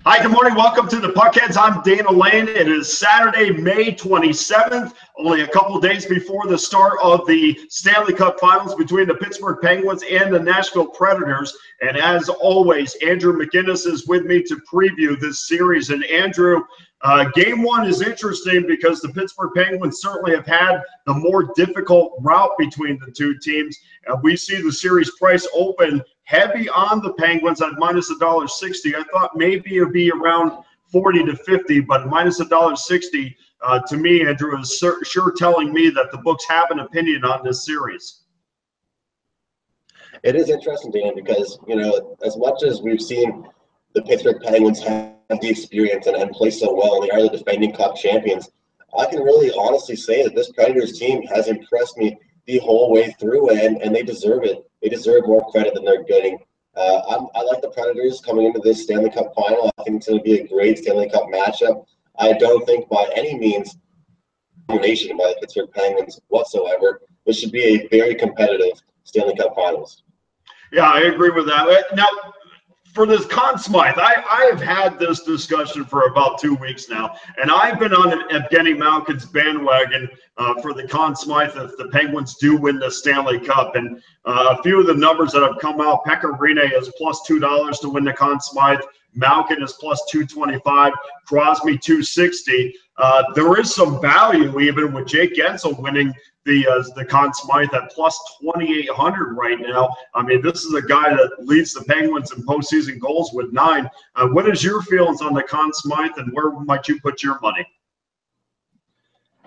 Hi, good morning. Welcome to the Puckheads. I'm Dana Lane. It is Saturday, May 27th, only a couple days before the start of the Stanley Cup Finals between the Pittsburgh Penguins and the Nashville Predators. And as always, Andrew McGinnis is with me to preview this series. And Andrew, game one is interesting because the Pittsburgh Penguins certainly have had the more difficult route between the two teams. We see the series price open heavy on the Penguins at minus $1.60. I thought maybe it would be around 40 to 50, but minus $1.60 to me, Andrew, is sure telling me that the books have an opinion on this series. It is interesting, Dan, because, as much as we've seen the Pittsburgh Penguins have the experience and play so well, and they are the defending Cup champions, I can really honestly say that this Predators team has impressed me the whole way through, and they deserve it. They deserve more credit than they're getting. I like the Predators coming into this Stanley Cup final. I think it's going to be a great Stanley Cup matchup. I don't think by any means domination by the Pittsburgh Penguins whatsoever. This should be a very competitive Stanley Cup finals. Yeah, I agree with that. Now, for this Conn Smythe, I have had this discussion for about 2 weeks now, and I've been on Evgeny Malkin's bandwagon for the Conn Smythe if the Penguins do win the Stanley Cup. And a few of the numbers that have come out, Pekka Rinne is plus $2 to win the Conn Smythe. Malkin is plus 225, Crosby 260. There is some value even with Jake Gensel winning the Conn Smythe at plus 2,800 right now. I mean, this is a guy that leads the Penguins in postseason goals with 9. What is your feelings on the Conn Smythe, and where might you put your money?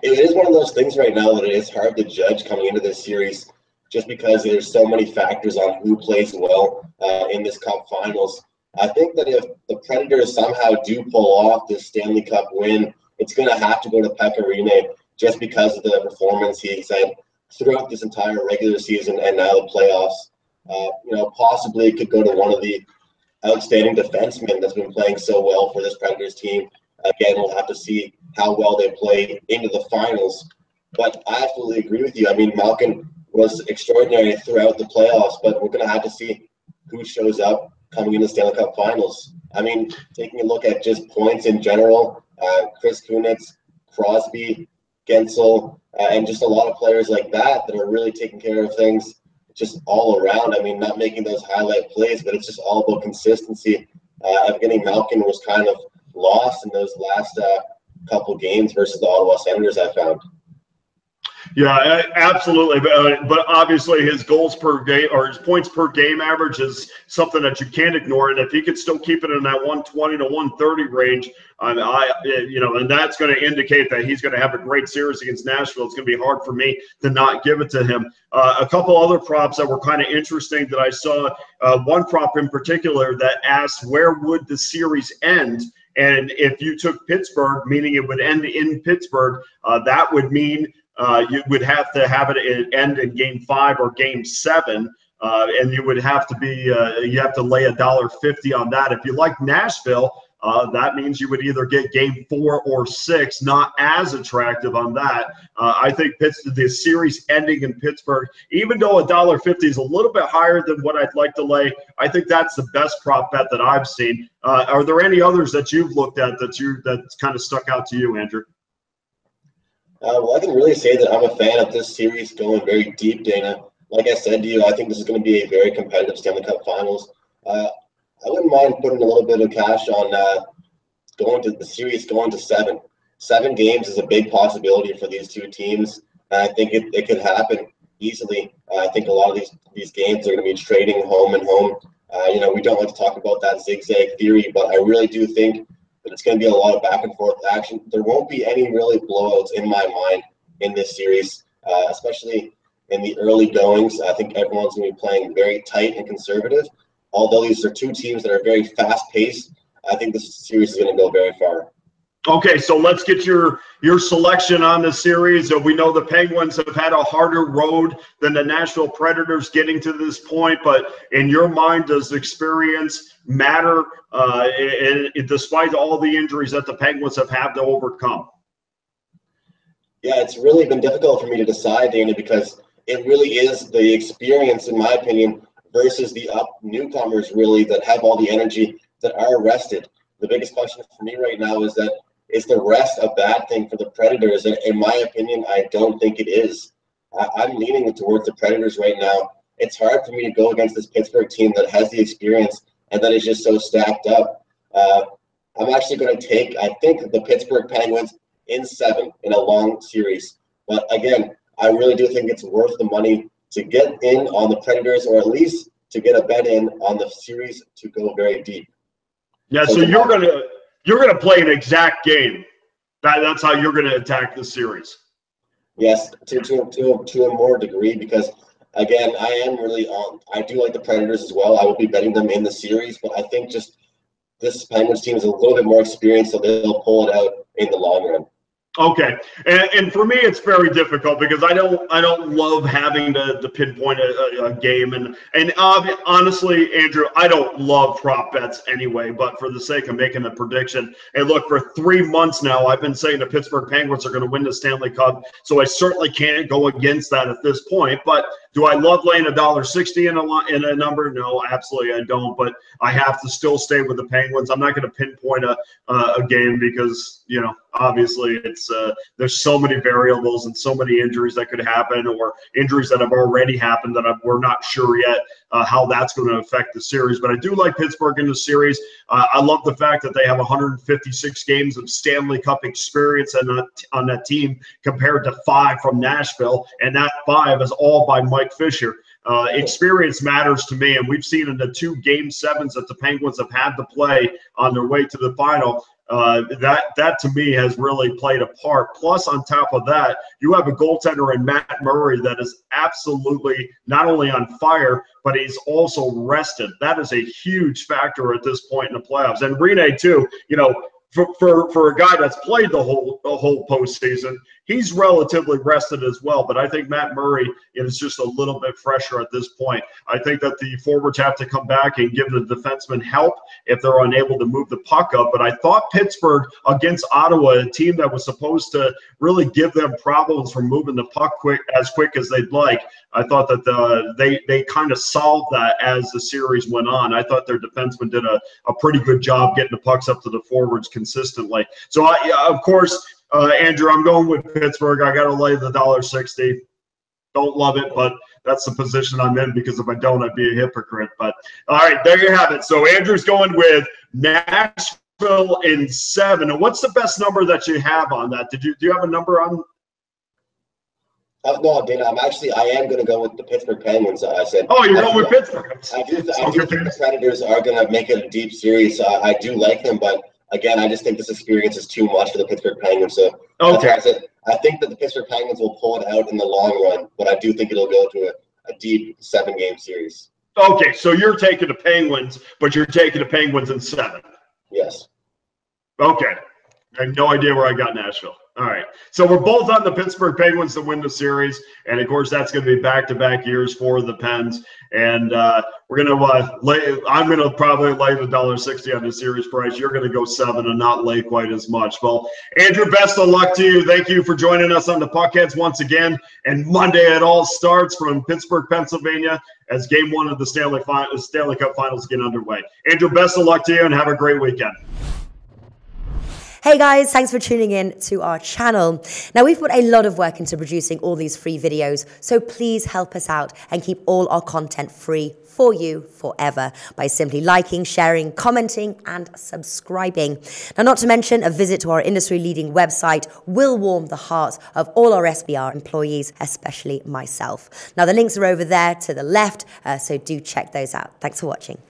It is one of those things right now that it is hard to judge coming into this series, just because there's so many factors on who plays well in this Cup Finals. I think that if the Predators somehow do pull off this Stanley Cup win, it's going to have to go to Pekka Rinne, just because of the performance he's had throughout this entire regular season and now the playoffs. Possibly it could go to one of the outstanding defensemen that's been playing so well for this Predators team. Again, we'll have to see how well they play into the finals. But I absolutely agree with you. I mean, Malkin was extraordinary throughout the playoffs, but we're going to have to see who shows up coming into the Stanley Cup Finals. I mean, taking a look at just points in general, Chris Kunitz, Crosby, Gensel, and just a lot of players like that are really taking care of things just all around. I mean, not making those highlight plays, but it's just all about consistency. Evgeny Malkin was kind of lost in those last couple games versus the Ottawa Senators, I found. Yeah, absolutely. But obviously his goals per game or his points per game average is something that you can't ignore. And if he could still keep it in that 120 to 130 range, and that's going to indicate that he's going to have a great series against Nashville. It's going to be hard for me to not give it to him. A couple other props that were kind of interesting that I saw, one prop in particular that asked where would the series end? And if you took Pittsburgh, meaning it would end in Pittsburgh, that would mean you would have to have it end in Game 5 or Game 7, and you would have to be you have to lay $1.50 on that. If you like Nashville, that means you would either get Game 4 or 6. Not as attractive on that. I think the series ending in Pittsburgh, even though $1.50 is a little bit higher than what I'd like to lay, I think that's the best prop bet that I've seen. Are there any others that you've looked at that's kind of stuck out to you, Andrew? Well, I can really say that I'm a fan of this series going very deep, Dana. Like I said to you, I think this is going to be a very competitive Stanley Cup Finals. I wouldn't mind putting a little bit of cash on going to the series going to 7. 7 games is a big possibility for these two teams, and I think it could happen easily. I think a lot of these games are going to be trading home and home. We don't like to talk about that zigzag theory, but I really do think that it's going to be a lot of back and forth action. There won't be any really blowouts in my mind in this series, especially in the early goings. I think everyone's going to be playing very tight and conservative. Although these are two teams that are very fast-paced, I think this series is going to go very far. Okay, so let's get your selection on the series. We know the Penguins have had a harder road than the Nashville Predators getting to this point, but in your mind, does experience matter despite all the injuries that the Penguins have had to overcome? Yeah, it's really been difficult for me to decide, Dana, because it really is the experience, in my opinion, versus the newcomers, really, that have all the energy, that are rested. The biggest question for me right now is that, is the rest a bad thing for the Predators? And in my opinion, I don't think it is. I'm leaning towards the Predators right now. It's hard for me to go against this Pittsburgh team that has the experience and that is just so stacked up. I'm actually going to take, I think, the Pittsburgh Penguins in 7 in a long series. But again, I really do think it's worth the money to get in on the Predators, or at least to get a bet in on the series to go very deep. Yeah, so you're gonna play an exact game. That's how you're gonna attack the series. Yes, to a more degree, because again, I do like the Predators as well. I will be betting them in the series, but I think just this Penguins team is a little bit more experienced, so they'll pull it out in the long run. Okay, and for me, it's very difficult because I don't love having to pinpoint a game, and honestly, Andrew, I don't love prop bets anyway. But for the sake of making a prediction, and look, for 3 months now, I've been saying the Pittsburgh Penguins are going to win the Stanley Cup, so I certainly can't go against that at this point. But do I love laying $1.60 in a number? No, absolutely I don't. But I have to still stay with the Penguins. I'm not going to pinpoint a game because, you know, obviously it's there's so many variables and so many injuries that could happen, or injuries that have already happened that we're not sure yet how that's going to affect the series. But I do like Pittsburgh in the series. I love the fact that they have 156 games of Stanley Cup experience on that team compared to 5 from Nashville, and that 5 is all by Mike Fisher. Experience matters to me, and we've seen in the 2 Game 7s that the Penguins have had to play on their way to the final. That to me has really played a part. Plus, on top of that, you have a goaltender in Matt Murray that is absolutely not only on fire, but he's also rested. That is a huge factor at this point in the playoffs. And Rene too, you know, for a guy that's played the whole postseason, he's relatively rested as well. But I think Matt Murray is just a little bit fresher at this point. I think that the forwards have to come back and give the defensemen help if they're unable to move the puck up. But I thought Pittsburgh against Ottawa, a team that was supposed to really give them problems from moving the puck quick as they'd like, I thought that they kind of solved that as the series went on. I thought their defensemen did a pretty good job getting the pucks up to the forwards consistently. So, of course, Andrew, I'm going with Pittsburgh. I got to lay the $1.60. Don't love it, but that's the position I'm in, because if I don't, I'd be a hypocrite. But all right, there you have it. So Andrew's going with Nashville in 7. And what's the best number that you have on that? Do you have a number on? No, Dana, I am going to go with the Pittsburgh Penguins. I said. Oh, you're going with Pittsburgh. I do think the Predators are going to make it a deep series. I do like them, but again, I just think this experience is too much for the Pittsburgh Penguins. So okay, I think that the Pittsburgh Penguins will pull it out in the long run, but I do think it'll go to a deep 7-game series. Okay, so you're taking the Penguins, but you're taking the Penguins in 7. Yes. Okay. I have no idea where I got Nashville. All right. So we're both on the Pittsburgh Penguins to win the series. And, of course, that's going to be back-to-back years for the Pens. And we're going to I'm going to probably lay the $1.60 on the series price. You're going to go 7 and not lay quite as much. Well, Andrew, best of luck to you. Thank you for joining us on the Puckheads once again. And Monday it all starts from Pittsburgh, Pennsylvania, as Game 1 of the Stanley Cup Finals get underway. Andrew, best of luck to you and have a great weekend. Hey guys, thanks for tuning in to our channel. Now, we've put a lot of work into producing all these free videos, so please help us out and keep all our content free for you forever by simply liking, sharing, commenting, and subscribing. Now, not to mention, a visit to our industry-leading website will warm the hearts of all our SBR employees, especially myself. Now, the links are over there to the left, so do check those out. Thanks for watching.